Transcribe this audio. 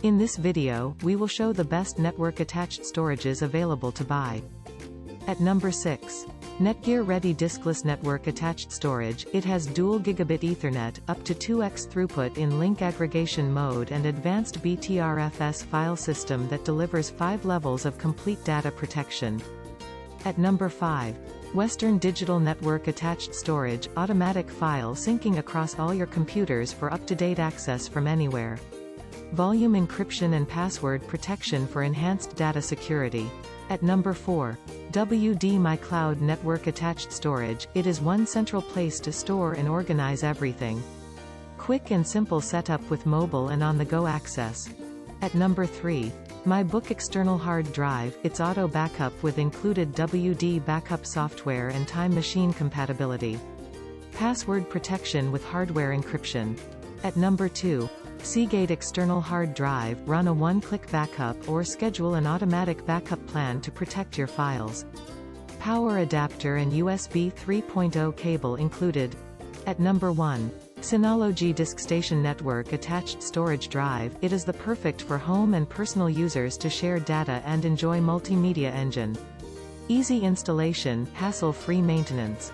In this video, we will show the best network-attached storages available to buy. At number 6. Netgear Ready Diskless Network Attached Storage. It has dual gigabit Ethernet, up to 2x throughput in link aggregation mode and advanced BTRFS file system that delivers 5 levels of complete data protection. At number 5. Western Digital Network Attached Storage, automatic file syncing across all your computers for up-to-date access from anywhere. Volume encryption and password protection for enhanced data security. At number 4. WD My Cloud Network Attached Storage. It is one central place to store and organize everything. Quick and simple setup with mobile and on-the-go access. At number 3. My Book External Hard Drive. It's auto backup with included WD backup software and time machine compatibility. Password protection with hardware encryption. At number 2. Seagate External Hard Drive. Run a one-click backup or schedule an automatic backup plan to protect your files. Power adapter and USB 3.0 cable included. At number 1. Synology DiskStation Network Attached Storage Drive. It is the perfect for home and personal users to share data and enjoy multimedia engine. Easy installation, hassle-free maintenance.